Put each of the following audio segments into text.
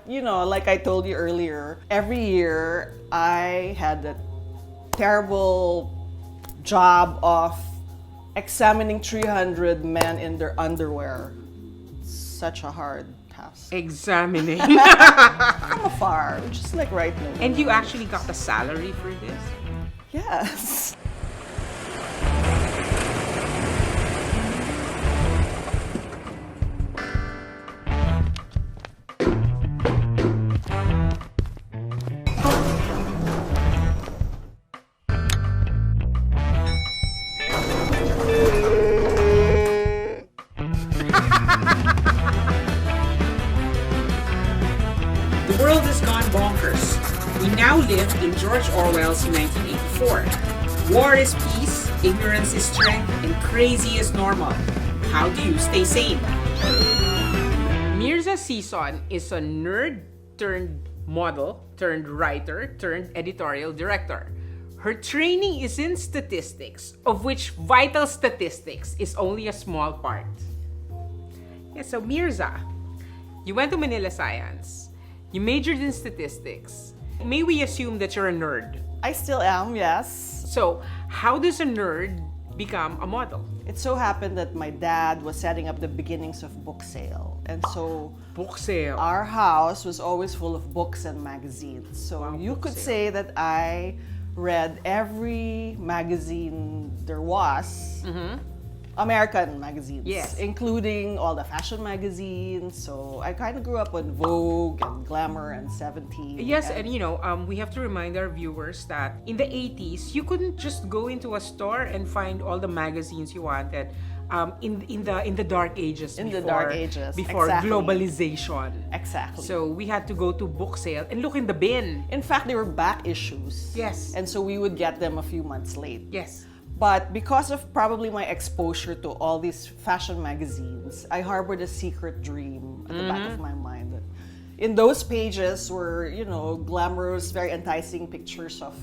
you know, like I told you earlier, every year I had that terrible job of examining 300 men in their underwear. Such a hard task. Examining. From afar, just like right now. And you actually got the salary for this? Yes. The world has gone bonkers. We now live in George Orwell's 1984. War is peace, ignorance is strength, and crazy is normal. How do you stay sane? Myrza Sison is a nerd turned model turned writer turned editorial director. Her training is in statistics, of which vital statistics is only a small part. Yeah, so Myrza, you went to Manila Science. You majored in statistics. May we assume that you're a nerd? I still am, yes. So, how does a nerd become a model? It so happened that my dad was setting up the beginnings of book sale. And so Book sale. our house was always full of books and magazines. So Wow, you book could sale. say that I read every magazine there was. American magazines, Yes. including all the fashion magazines. So I kind of grew up on Vogue and Glamour and 17. Yes, and you know, we have to remind our viewers that in the 80s, you couldn't just go into a store and find all the magazines you wanted. In the dark ages. In the dark ages, before exactly. globalization. Exactly. So we had to go to book sale and look in the bin. In fact, they were back issues. Yes. And so we would get them a few months late. Yes. But because of probably my exposure to all these fashion magazines, I harbored a secret dream at the back of my mind. That in those pages were, you know, glamorous, very enticing pictures of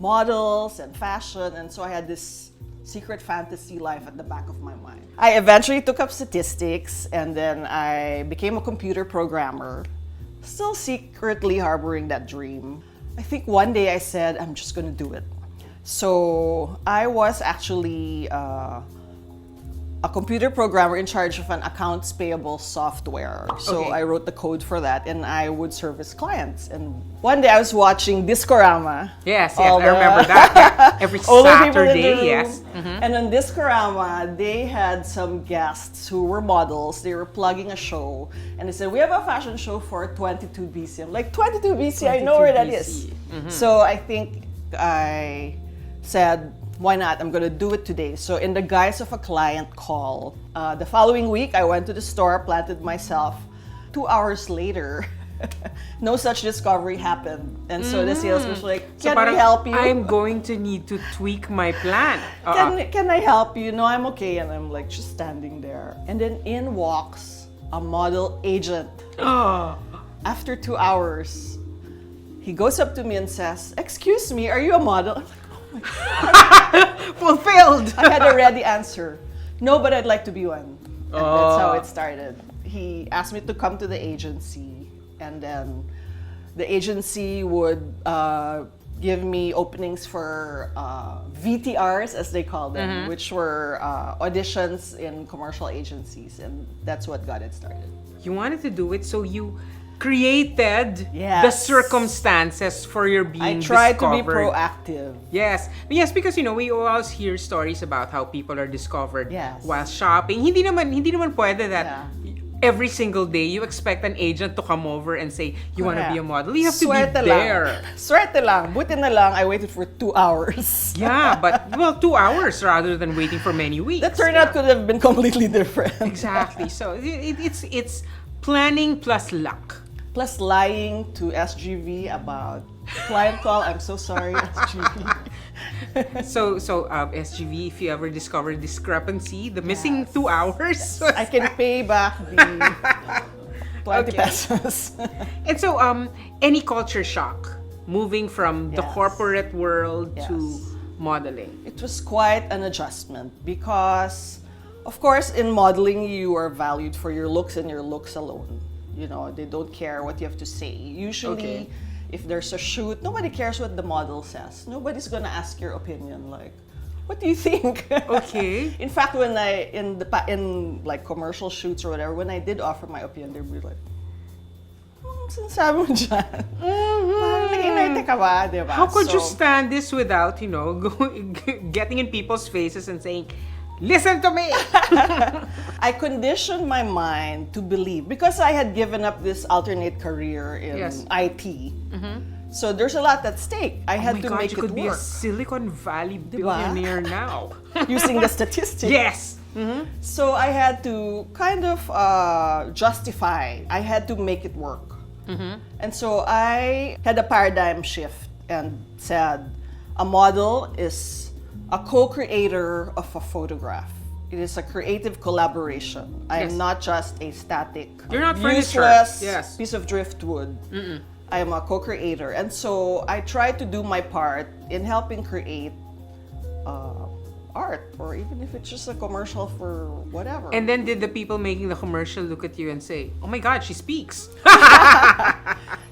models and fashion. And so I had this secret fantasy life at the back of my mind. I eventually took up statistics and then I became a computer programmer, still secretly harboring that dream. I think one day I said, I'm just going to do it. So I was actually a computer programmer in charge of an accounts payable software. So Okay. I wrote the code for that and I would service clients. And one day I was watching Discorama. Yes, All I the remember that. Yeah. Every older people in the Saturday, room. yes. And on Discorama, they had some guests who were models. They were plugging a show. And they said, we have a fashion show for 22 BC. I'm like, 22 BC? I know where that 22 is. BC. So I think I said, why not? I'm going to do it today. So in the guise of a client call, the following week, I went to the store, planted myself. 2 hours later, no such discovery happened. And so the salesman was like, So can parang, we help you? I'm going to need to tweak my plan. Can I help you? No, I'm okay. And I'm like just standing there. And then in walks a model agent. After 2 hours, he goes up to me and says, excuse me, are you a model? I'm like, Fulfilled. I had a ready answer. No, but I'd like to be one. And that's how it started. He asked me to come to the agency, and then the agency would give me openings for VTRs, as they call them, which were auditions in commercial agencies, and that's what got it started. You wanted to do it, so you created Yes. the circumstances for your being I tried to be discovered. proactive. Yes, because you know we always hear stories about how people are discovered Yes. while shopping. Hindi naman pwede that Yeah. every single day you expect an agent to come over and say you want to be a model. You have to Swerte be there. Lang. Swerte lang. Buti na lang, I waited for 2 hours. Yeah, but 2 hours rather than waiting for many weeks. The turnout could have been completely different. Exactly. So it's planning plus luck. Plus lying to SGV about client call. I'm so sorry, SGV. So SGV, if you ever discover discrepancy, the missing Yes. 2 hours. I can pay back the 20 Okay. pesos. And so any culture shock moving from the Yes. corporate world Yes. to modeling. It was quite an adjustment because, of course, in modeling, you are valued for your looks and your looks alone. They don't care what you have to say. Usually, Okay. if there's a shoot, nobody cares what the model says. Nobody's gonna ask your opinion. Like, what do you think? Okay. In fact, when in like commercial shoots or whatever, when I did offer my opinion, they'd be like, sinasabi mo dyan? Parang nag-inerte ka ba, di ba? How could you So, stand this without, getting in people's faces and saying, listen to me? I conditioned my mind to believe, because I had given up this alternate career in Yes. IT. So there's a lot at stake. I had Oh my to God, make you it could be a work Silicon Valley billionaire now. using the statistics. Yes. So I had to kind of justify. I had to make it work. And so I had a paradigm shift and said, a model is a co-creator of a photograph. It is a creative collaboration. I Yes. am not just a static, You're not furniture. useless Yes. piece of driftwood. I am a co-creator. And so I try to do my part in helping create art, or even if it's just a commercial for whatever. And then did the people making the commercial look at you and say, oh my God, she speaks?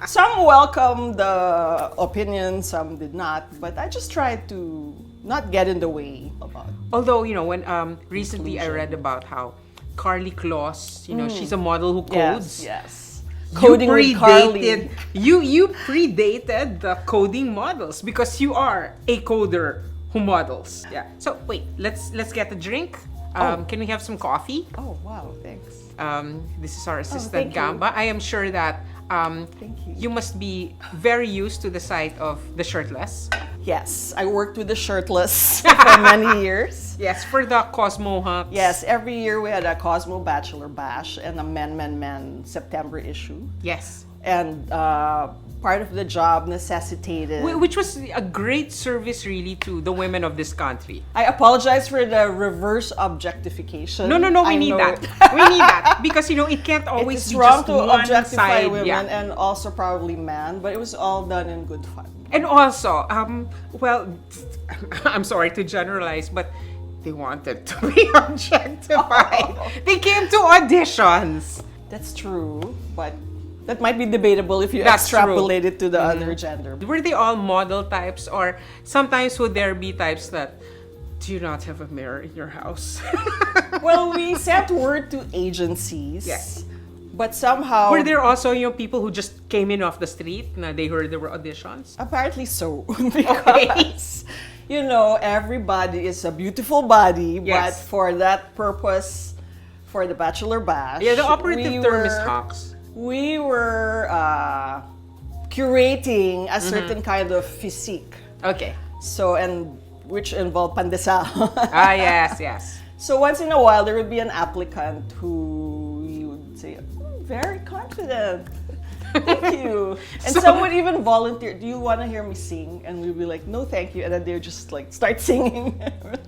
Some welcomed the opinion, some did not. But I just tried to not get in the way about it. Although, when recently I read about how Carly Kloss, she's a model who codes. Yes. You Coding with Carly. predated, you predated the coding models because you are a coder who models. Yeah. So wait, let's get a drink. Can we have some coffee? Oh, wow, thanks. This is our assistant thank you. Gamba. I am sure that Thank you. you must be very used to the sight of the shirtless. Yes, I worked with the shirtless for many years. Yes, for the Cosmo hunks. Yes, every year we had a Cosmo Bachelor Bash and a Men September issue. Yes. And part of the job necessitated... Which was a great service, really, to the women of this country. I apologize for the reverse objectification. No, we I need know that. We need that. Because, it can't always It's be wrong just to one objectify side. women Yeah. and also probably men, but it was all done in good fun. And also, I'm sorry to generalize, but they wanted to be objectified. They came to auditions. That's true, but that might be debatable if you That's extrapolate it to the other gender. Were they all model types, or sometimes would there be types that do you not have a mirror in your house? Well, we sent word to agencies. Yes. But somehow... Were there also people who just came in off the street na they heard there were auditions? Apparently so. Because, everybody is a beautiful body, Yes. but for that purpose, for the Bachelor Bash... Yeah, the operative term is were- hawks. We were curating a certain kind of physique. Okay. So, and which involved pandesal. Yes. So once in a while, there would be an applicant who you would say, very confident. Thank you. And So- some would even volunteer, do you want to hear me sing? And we'd be like, no, thank you. And then they'd just start singing.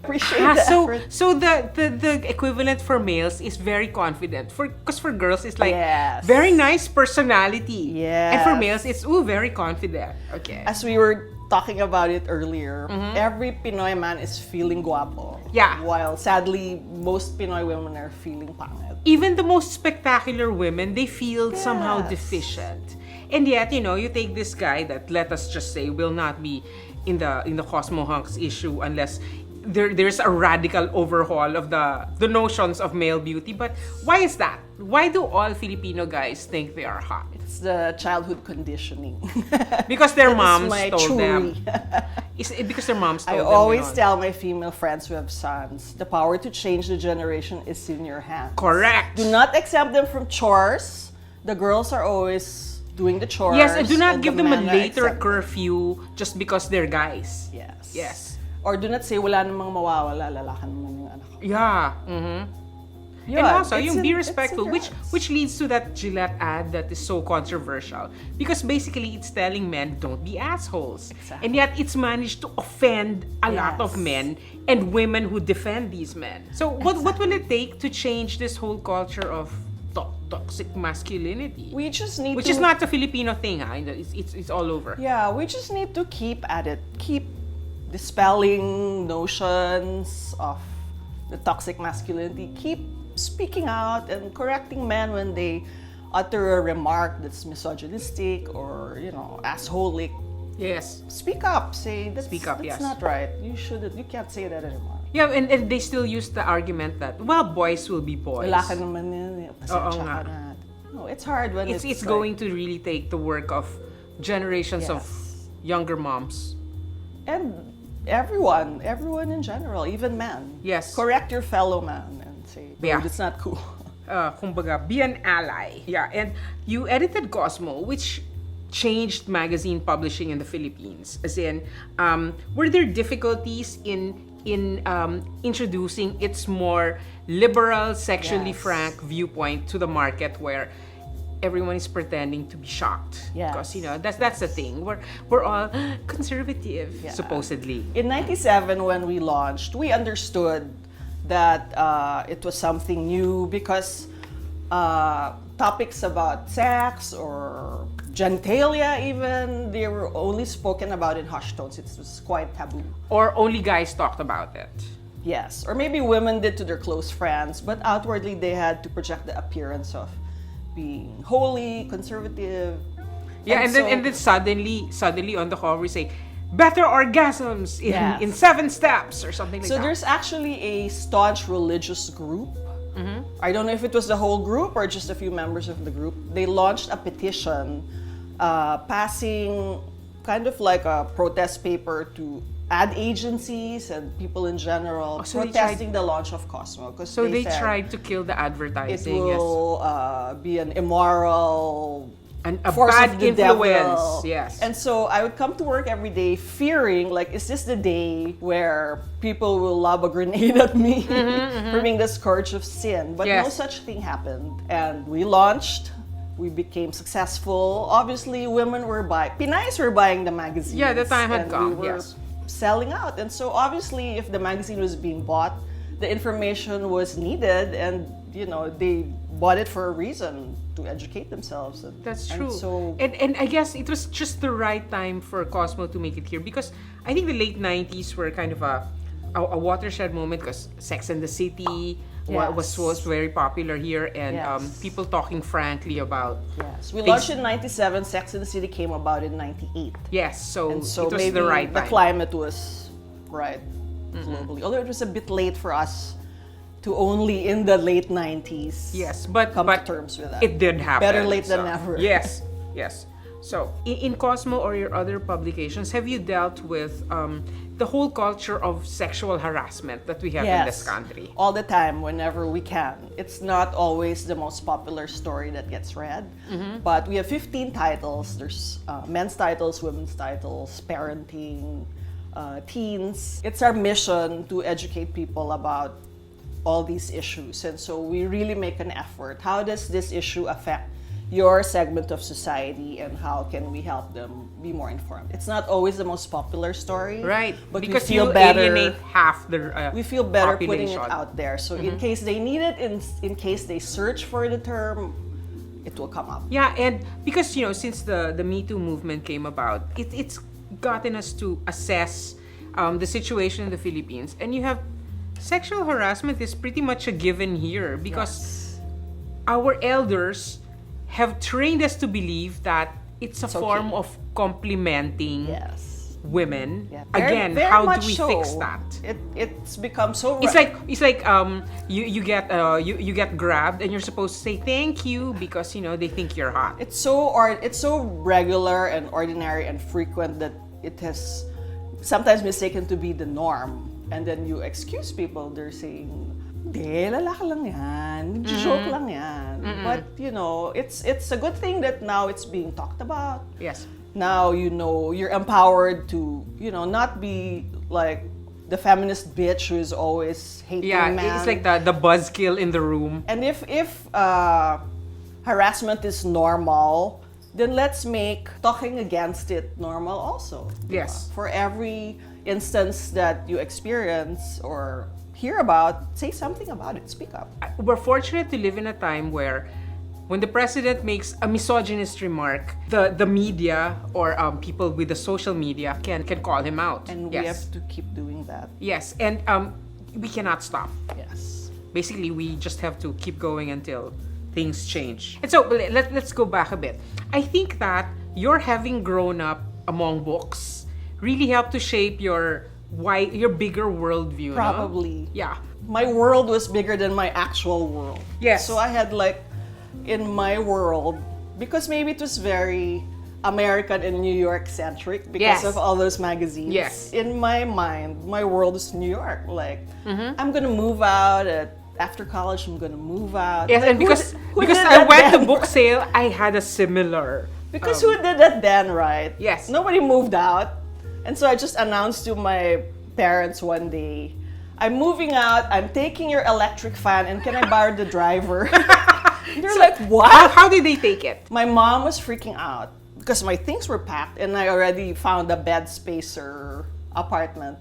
Appreciate the effort. So the equivalent for males is very confident. Because for girls it's like Yes. very nice personality. And for Yes. males it's very confident. Okay. As we were talking about it earlier, every Pinoy man is feeling guapo. Yeah. While sadly, most Pinoy women are feeling pangit. Even the most spectacular women, they feel somehow Yes. deficient. And yet, you take this guy that, let us just say, will not be in the Cosmo Hunks issue unless there's a radical overhaul of the notions of male beauty. But why is that? Why do all Filipino guys think they are hot? It's the childhood conditioning. Because their That is moms my told them. theory. Is it because their moms told I them? always ganon? tell my female friends who have sons, the power to change the generation is in your hands. Correct. Do not exempt them from chores. The girls are always doing the chores. Yes, and do not and give the them a men are later exempted. curfew just because they're guys. Yes. Yes. Or do not say, wala namang mawawala, lalakan naman yung anak ko. Yeah. Mm-hmm. Yun, And also, it's yung in- be it's in respectful, your which hands. which leads to that Gillette ad that is so controversial. Because basically, it's telling men, don't be assholes. Exactly. And yet, it's managed to offend a lot of Yes. men and women who defend these men. So, what will it take to change this whole culture of toxic masculinity? We just need Which to... is not a Filipino thing, ha? It's all over. Yeah, we just need to keep at it. Keep dispelling notions of the toxic masculinity. Keep speaking out and correcting men when they utter a remark that's misogynistic or, assholic, Yes. speak up. Say that's, Speak up, that's yes. not right. You shouldn't. You can't say that anymore. Yeah, and they still use the argument that, well, boys will be boys. Wala ka naman yun. Pasensya nga. ka na. No, it's hard when It's like- going to really take the work of generations of Yes. younger moms. and everyone in general, even men. Yes. Correct your fellow man and say, "Bro, Yeah. it's not cool." Kumbaga, be an ally. Yeah, and you edited Cosmo, which changed magazine publishing in the Philippines. As in, were there difficulties in introducing its more liberal, sexually Yes. frank viewpoint to the market where everyone is pretending to be shocked? Yes. Because that's the thing. We're all conservative, Yeah. supposedly. In '97, when we launched, we understood that it was something new because topics about sex or genitalia even, they were only spoken about in hushed tones. It was quite taboo. Or only guys talked about it. Yes, or maybe women did to their close friends, but outwardly they had to project the appearance of being holy, conservative. Yeah, and then suddenly on the cover we say better orgasms in Yes. 7 steps or something like So that. there's actually a staunch religious group. I don't know if it was the whole group or just a few members of the group. They launched a petition passing kind of like a protest paper to ad agencies and people in general so they protesting the launch of Cosmo. Because So they said tried to kill the it advertising. will be an immoral And a force bad of the influence. devil. Yes. And so I would come to work every day fearing, like, is this the day where people will lob a grenade at me for being the scourge of sin? But no Yes. such thing happened. And we launched. We became successful. Obviously, women were buying. Pinays were buying the magazines. Yeah, the time had and come, We were yes. selling out. And so obviously, if the magazine was being bought, the information was needed, and they bought it for a reason, to educate themselves. That's And true. so And I guess it was just the right time for Cosmo to make it here because I think the late 90s were kind of a watershed moment because Sex and the City was very popular here, and Yes. people talking frankly about yes, we things- launched in '97. Sex and the City came about in '98. yes, so, And so it was maybe the right the time. climate was right globally. Although it was a bit late for us to only in the late 90s Yes, but come to terms with that. it did happen. Better late than never. Yes. So in Cosmo or your other publications, have you dealt with the whole culture of sexual harassment that we have in this country? All the time, whenever we can. It's not always the most popular story that gets read, but we have 15 titles. There's men's titles, women's titles, parenting, teens. It's our mission to educate people about all these issues, and so we really make an effort. How does this issue affect your segment of society, and how can we help them be more informed? It's not always the most popular story, Right, But because we feel you better. alienate half the We feel better putting population. it out there. So in case they need it, in case they search for the term, it will come up. Yeah, and because since the Me Too movement came about, it's gotten us to assess the situation in the Philippines, and you have sexual harassment is pretty much a given here because our elders have trained us to believe that it's a okay. form of complimenting Yes. women. Yeah. Again, Very how much do we so. fix that? It's become so. It's like you get grabbed and you're supposed to say thank you because they think you're hot. It's so regular and ordinary and frequent that it has sometimes mistaken to be the norm. And then you excuse people. They're saying, "Hindi, lalaki lang yan. Joke lang yan." But it's a good thing that now it's being talked about. Yes. Now you're empowered to not be like the feminist bitch who's always hating Yeah, men. it's like the buzzkill in the room. And if harassment is normal, then let's make talking against it normal also. Yes. For every instance that you experience or hear about, say something about it. Speak up. We're fortunate to live in a time where when the president makes a misogynist remark, the media or people with the social media can call him out. And we have to keep doing that. Yes, and we cannot stop. Yes. Basically, we just have to keep going until things change. And so let's go back a bit. I think that your having grown up among books really helped to shape your bigger worldview. Probably. No? Yeah. My world was bigger than my actual world. Yes. So I had like, in my world, because maybe it was very American and New York centric because Yes. of all those magazines. Yes. In my mind, my world is New York. Like, I'm gonna move out after college. I'm gonna move out. Yes, Like, and because who did I that went to then? book sale, I had a similar. Because who did that then, right? Yes. Nobody moved out. And so I just announced to my parents one day, I'm moving out, I'm taking your electric fan, and can I borrow the driver? They're like, what? How did they take it? My mom was freaking out because my things were packed and I already found a bed spacer apartment.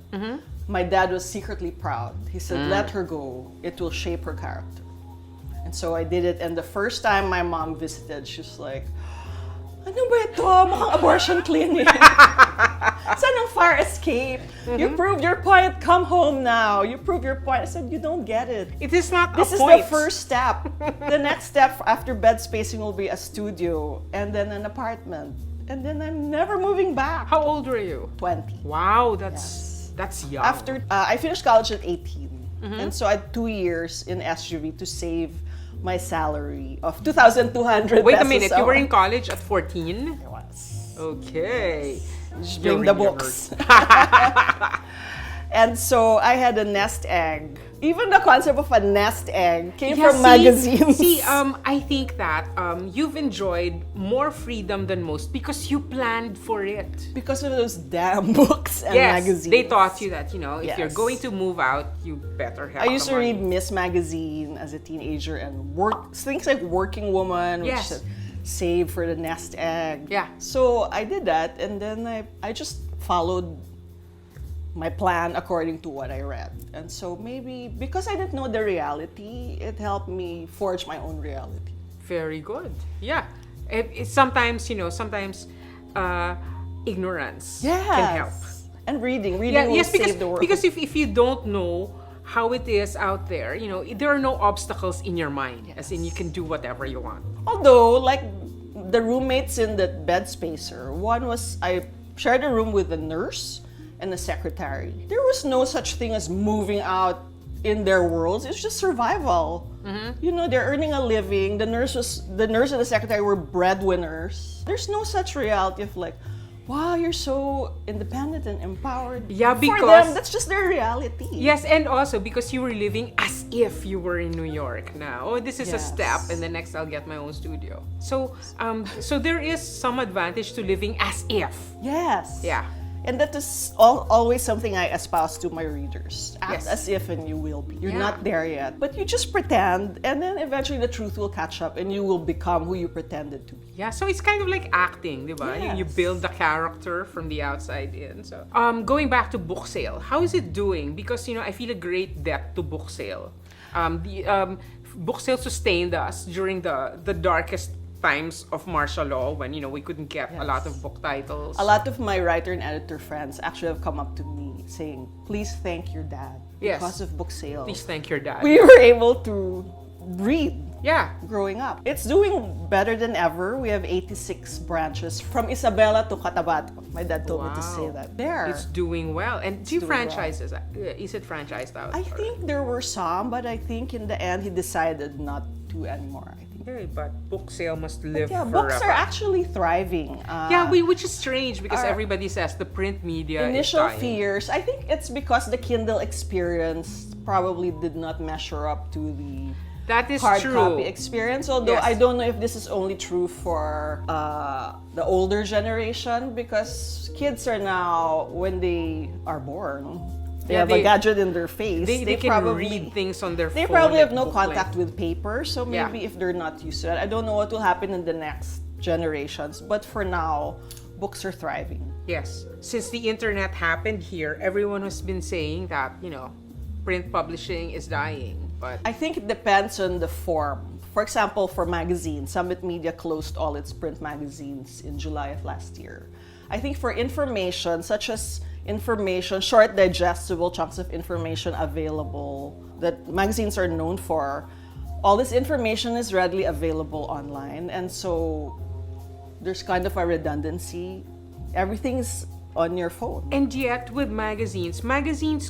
My dad was secretly proud. He said, let her go. It will shape her character. And so I did it. And the first time my mom visited, she was like, ano ba ito? Mukhang abortion clinic. Saan ang fire escape? You proved your point. Come home now. You proved your point. I said, you don't get it. It is not This a is point. the first step. The next step after bed spacing will be a studio and then an apartment. And then I'm never moving back. How old were you? 20. Wow, that's young. After I finished college at 18. And so I had 2 years in SUV to save my salary of 2,200 Wait a pesos minute, you were in college at 14? I was. Okay. Just You're bring the really a books. And so I had a nest egg. Even the concept of a nest egg came from magazines. See, I think that you've enjoyed more freedom than most because you planned for it. Because of those damn books and Yes, magazines. they taught you that, if you're Yes. going to move out, you better have I used the to money. read Miss Magazine as a teenager and things like Working Woman, which Yes. said save for the nest egg. Yeah. So I did that, and then I just followed my plan according to what I read. And so maybe because I didn't know the reality, it helped me forge my own reality. Very good. Yeah. It's sometimes, ignorance can help. And reading will Yes, save the world. because if you don't know how it is out there, there are no obstacles in your mind. As in, you can do whatever you want. Although, like the roommates in that bed spacer, I shared a room with a nurse and a secretary. There was no such thing as moving out in their worlds. It's just survival. They're earning a living. The nurse and the secretary were breadwinners. There's no such reality of like, wow, you're so independent and empowered. Yeah, For because- them, that's just their reality. Yes, and also because you were living as if you were in New York now. Oh, this is a Yes. step, and the next I'll get my own studio. So there is some advantage to living as if. Yes. Yeah. And that is always something I espouse to my readers. Act Yes. as if and you will be. You're Yeah. not there yet. But you just pretend, and then eventually the truth will catch up and you will become who you pretended to be. Yeah, so it's kind of like acting, di ba? You Yes. build the character from the outside in. So, going back to book sale, how is it doing? Because I feel a great debt to book sale. Book sale sustained us during the darkest times of martial law when we couldn't get a lot of book titles. A lot of my writer and editor friends actually have come up to me saying, please thank your dad. Yes. Because of book sale, Please thank your dad. we were able to read Yeah. growing up. It's doing better than ever. We have 86 branches from Isabela to Cotabato. My dad told me to say that. There. It's doing well. And do you doing well. franchise it? Is it franchised out? I think there were some, but I think in the end he decided not to anymore. I think. Okay, but book sale must live Yeah, forever. books are actually thriving. Which is strange because everybody says the print media Initial is dying. fears. I think it's because the Kindle experience probably did not measure up to the That is hard true. copy experience. Although Yes. I don't know if this is only true for the older generation, because kids are now, when they are born, they have a gadget in their face. They can probably read things on their They phone. probably like have no book length. contact with paper, so maybe if they're not used to that, I don't know what will happen in the next generations. But for now, books are thriving. Yes. Since the internet happened here, everyone has been saying that, print publishing is dying. But I think it depends on the form. For example, for magazines, Summit Media closed all its print magazines in July of last year. I think for information, such as short digestible chunks of information available that magazines are known for, all this information is readily available online, and so there's kind of a redundancy. Everything's on your phone. And yet, with magazines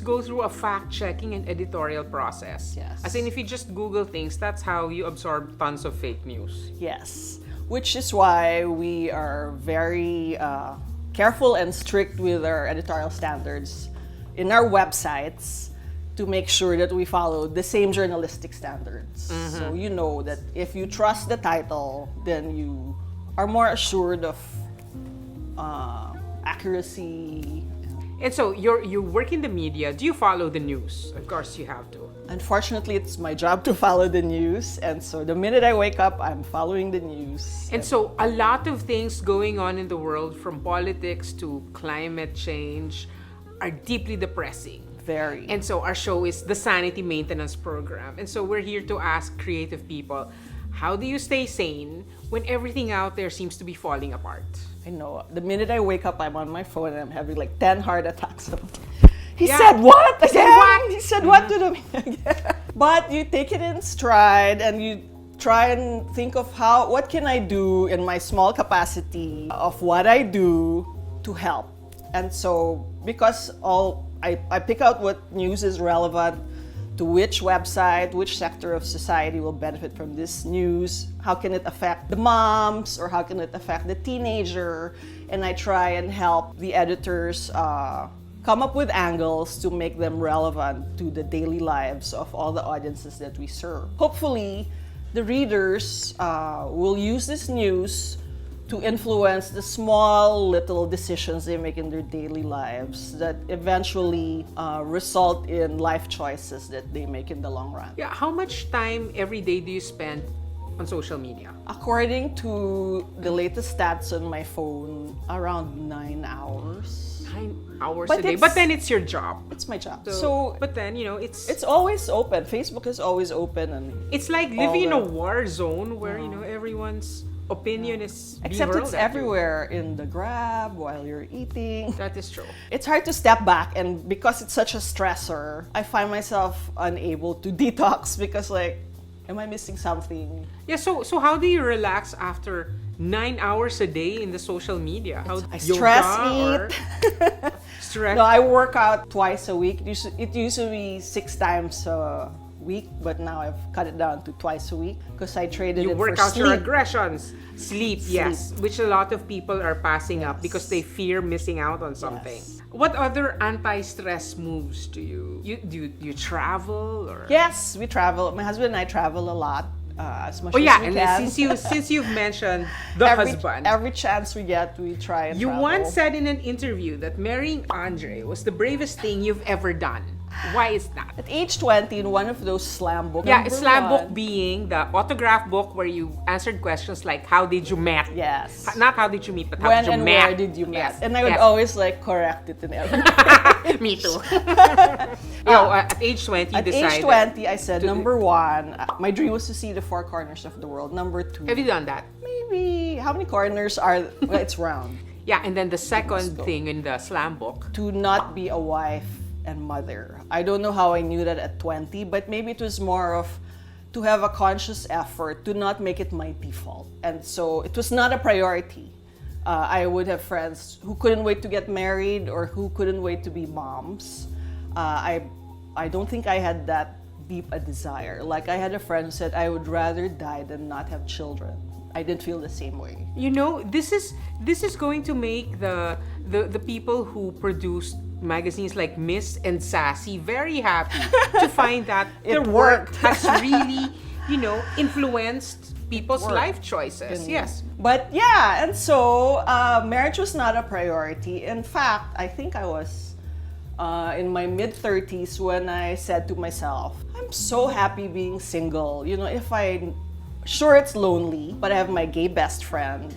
go through a fact-checking and editorial process. Yes. As in, if you just Google things, that's how you absorb tons of fake news. Yes, which is why we are very careful and strict with our editorial standards in our websites to make sure that we follow the same journalistic standards. So you know that if you trust the title, then you are more assured of accuracy. And so, you work in the media. Do you follow the news? Of course, you have to. Unfortunately, it's my job to follow the news, and so the minute I wake up, I'm following the news. And so, a lot of things going on in the world, from politics to climate change, are deeply depressing. Very. And so, our show is the Sanity Maintenance Program. And so, we're here to ask creative people, how do you stay sane when everything out there seems to be falling apart? I know. The minute I wake up, I'm on my phone and I'm having like 10 heart attacks. He Yeah. said what? He said what? He said what to me? But you take it in stride and you try and think of what can I do in my small capacity of what I do to help. And so because I pick out what news is relevant to which website, which sector of society will benefit from this news, how can it affect the moms or how can it affect the teenager, and I try and help the editors come up with angles to make them relevant to the daily lives of all the audiences that we serve. Hopefully, the readers will use this news to influence the small little decisions they make in their daily lives that eventually result in life choices that they make in the long run. Yeah, how much time every day do you spend on social media? According to the latest stats on my phone, around 9 hours. 9 hours But a day. it's- But then it's your job. It's my job. But then, It's always open. Facebook is always open, and it's like living in a the- war zone where, everyone's opinion is being except hurled it's at you. everywhere in the Grab while you're eating. That is true. It's hard to step back, and because it's such a stressor, I find myself unable to detox because am I missing something? Yeah, so how do you relax after 9 hours a day in the social media? How I stress yoga eat. stress? No, I work out twice a week. It used to be 6 times a week, but now I've cut it down to twice a week because I traded You it work for out your sleep. aggressions. Sleep, yes, which a lot of people are passing up because they fear missing out on something. Yes. What other anti-stress moves do you travel or? Yes, we travel. My husband and I travel a lot, as much Oh as yeah, we and can. since you've mentioned the every, husband, every chance we get, we try and you travel. once said in an interview that marrying Andre was the bravest thing you've ever done. Why is that? At age 20, in one of those slam books. Yeah, slam book being the autograph book where you answered questions like how did you met? Yes. Not how did you meet, but how When did you and met? where did you met? Yes. And I would Yes. always correct it in everything. Me too. At age 20, you At decided. age 20, I said, number 1, my dream was to see the 4 corners of the world. Number 2, Have you done that? maybe, how many corners are, well, it's round. Yeah, and then the second thing in the slam book. To not be a wife and mother. I don't know how I knew that at 20, but maybe it was more of to have a conscious effort to not make it my default. And so it was not a priority. I would have friends who couldn't wait to get married or who couldn't wait to be moms. I don't think I had that deep a desire. Like I had a friend who said, I would rather die than not have children. I didn't feel the same way. This is going to make the people who produce magazines like Miss and Sassy very happy to find that their work worked. has really, influenced people's worked. life choices. Yes. But yeah, and so marriage was not a priority. In fact, I think I was in my mid-30s when I said to myself, I'm so happy being single. Sure it's lonely, but I have my gay best friend,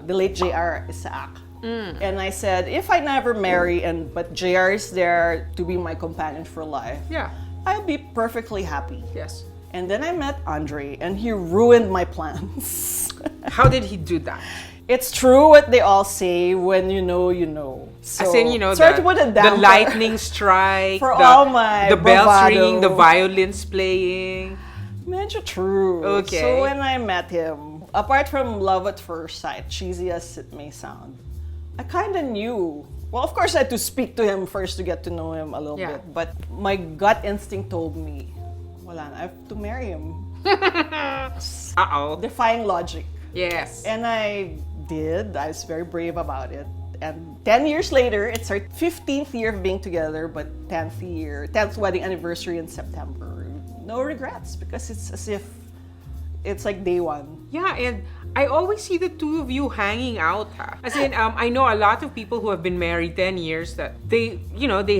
the late J.R. Isaac. And I said, if I never marry, but JR is there to be my companion for life, Yeah. I'll be perfectly happy. Yes. And then I met Andre, and he ruined my plans. How did he do that? It's true what they all say, when you know, you know. So, As in, sorry to put a the damper lightning strike, for all my the bells bravado. ringing, the violins playing. Medyo true. Okay. So when I met him, apart from love at first sight, cheesy as it may sound, I kind of knew. Well, of course, I had to speak to him first to get to know him a little Yeah. bit. But my gut instinct told me, wala na, I have to marry him. Uh-oh. Defying logic. Yes. And I did. I was very brave about it. And 10 years later, it's our 15th year of being together, but 10th wedding anniversary in September. No regrets, because it's as if it's like day one. Yeah, and I always see the two of you hanging out. As in, I know a lot of people who have been married 10 years that they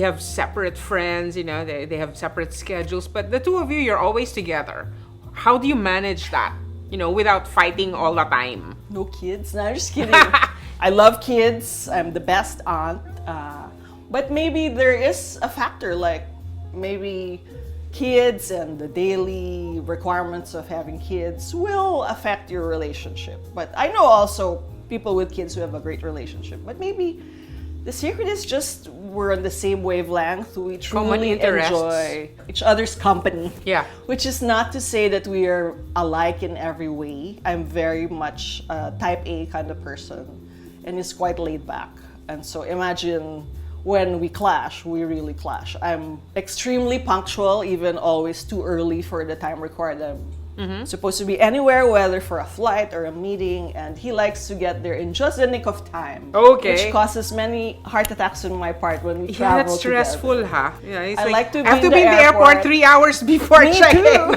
have separate friends, they have separate schedules, but the two of you, you're always together. How do you manage that, without fighting all the time? No kids? No, I'm just kidding. I love kids. I'm the best aunt. But maybe there is a factor, like maybe kids and the daily requirements of having kids will affect your relationship. But I know also people with kids who have a great relationship. But maybe the secret is just we're on the same wavelength. We Common truly interests. enjoy each other's company. Yeah. Which is not to say that we are alike in every way. I'm very much a type A kind of person and is quite laid back. And so imagine when we clash, we really clash. I'm extremely punctual, even always too early for the time required. I'm supposed to be anywhere, whether for a flight or a meeting, and he likes to get there in just the nick of time. Okay. Which causes many heart attacks on my part when we Yeah, travel that's stressful, together. Yeah, it's I like to I have be to be in the airport 3 hours before Me check-in. too.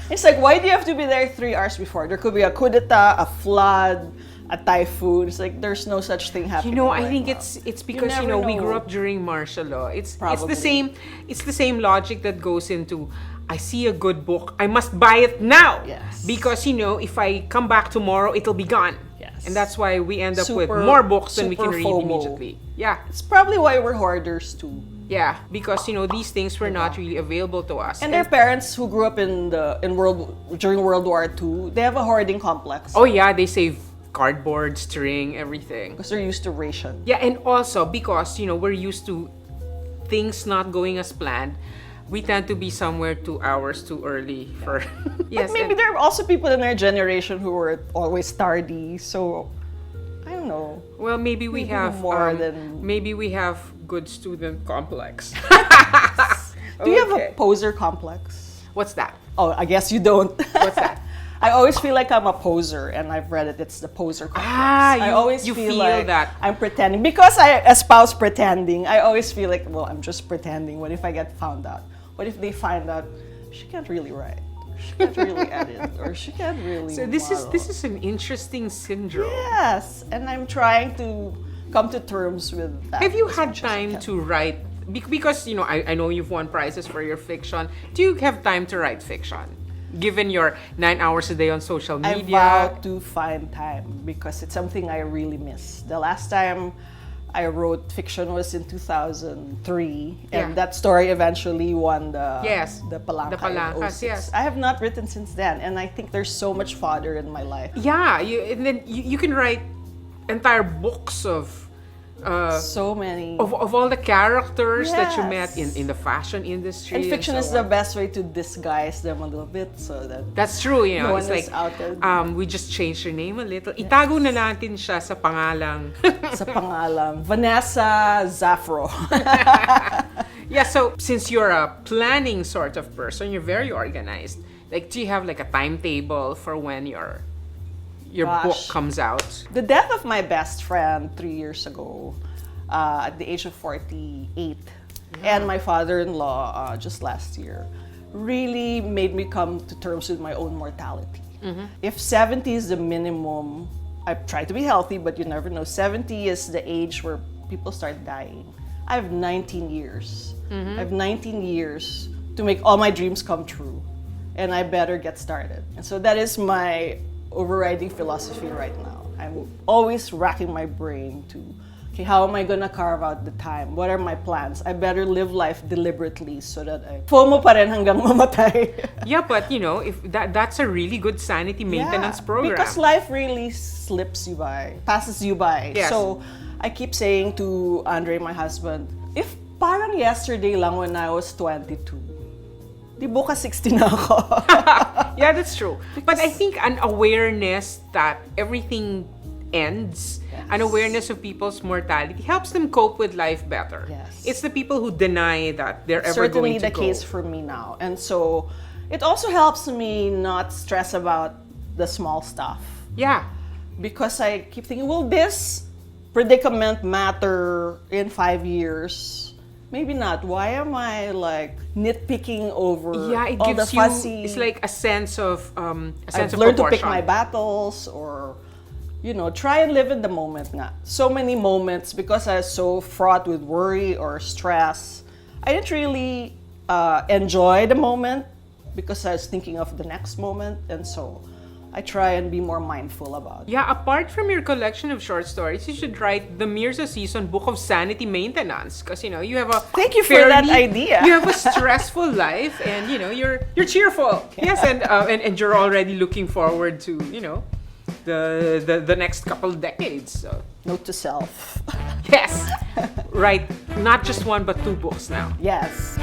It's like, why do you have to be there 3 hours before? There could be a coup d'etat, a flood, a typhoon. It's like there's no such thing happening. I right think now. it's because never we grew know. up during martial law. It's Probably. the same logic that goes into I see a good book, I must buy it now. Yes. Because if I come back tomorrow, it'll be gone. Yes. And that's why we end up with Super- more books than we can super read FOMO. immediately. Yeah. It's probably why we're hoarders too. Yeah, because these things were not really available to us. And their parents who grew up during World War II, they have a hoarding complex oh yeah, they save cardboard, string, everything. because they're used to ration. Yeah, and also because we're used to things not going as planned, we tend to be somewhere 2 hours too early for. Yes, But maybe and- there are also people in our generation who were always tardy. So I don't know. well, maybe we maybe have more than- maybe we have good student complex. Do you have a Okay. poser complex? What's that? Oh, I guess you don't. What's that? I always feel like I'm a poser, and I've read it. It's the poser complex. I you- always you feel feel like that. I'm pretending because I espouse pretending. I always feel like, well, I'm just pretending. What if I get found out? What if they find out she can't really write, she can't really edit, or she can't really? So this model? is an interesting syndrome. Yes, and I'm trying to come to terms with that. Have you as had much as I time can. to write? Because I know you've won prizes for your fiction. Do you have time to write fiction? Given your 9 hours a day on social I media. vow to find time because it's something I really miss. The last time I wrote fiction was in 2003, and Yeah. that story eventually won the Palanca. the Palancas, in 06. yes. I have not written since then, and I think there's so much fodder in my life. Yeah, and then you can write entire books of So many. of all the characters that you met Yes. in the fashion industry. And fiction so is the on. best way to disguise them a little bit so that That's true, no it's one like is outed. we just changed her name a little. Itago na natin siya sa pangalang. sa pangalan, Vanessa Zafra. Yeah, so since you're a planning sort of person, you're very organized. Like, do you have like a timetable for when your book Gosh. comes out? The death of my best friend 3 years ago, at the age of 48, and my father-in-law just last year, really made me come to terms with my own mortality. If 70 is the minimum, I try to be healthy, but you never know. 70 is the age where people start dying. I have 19 years. I have 19 years to make all my dreams come true, and I better get started. And so that is my overriding philosophy right now. I'm always racking my brain to, okay, how am I gonna carve out the time? What are my plans? I better live life deliberately so that I FOMO pa rin hanggang mamatay. Yeah, but if that's a really good sanity maintenance Yeah, program. Because life really slips you by, passes you by. Yes. So I keep saying to Andre, my husband, if parang yesterday lang when I was 22, Di bukas 60 na ako. Yeah, that's true. But I think an awareness that everything ends, an awareness of people's mortality helps them cope with life better. Yes. It's the people who deny that they're ever Certainly going to the go. case for me now. And so it also helps me not stress about the small stuff. Yeah. Because I keep thinking, will this predicament matter in 5 years? Maybe not. Why am I like nitpicking over Yeah, it all gives the you, fuzzy... it's like a sense of I've learned to pick proportion. my battles, or try and live in the moment nga. So many moments, because I was so fraught with worry or stress, I didn't really enjoy the moment because I was thinking of the next moment, and so I try and be more mindful about it. Yeah, apart from your collection of short stories, you should write the Myrza Sison book of sanity maintenance, because you have a Thank you for that idea. You have a stressful life, and you're cheerful. Yes, and you're already looking forward to the next couple decades. So. Note to self. Yes, right. Not just one, but 2 books now. Yes.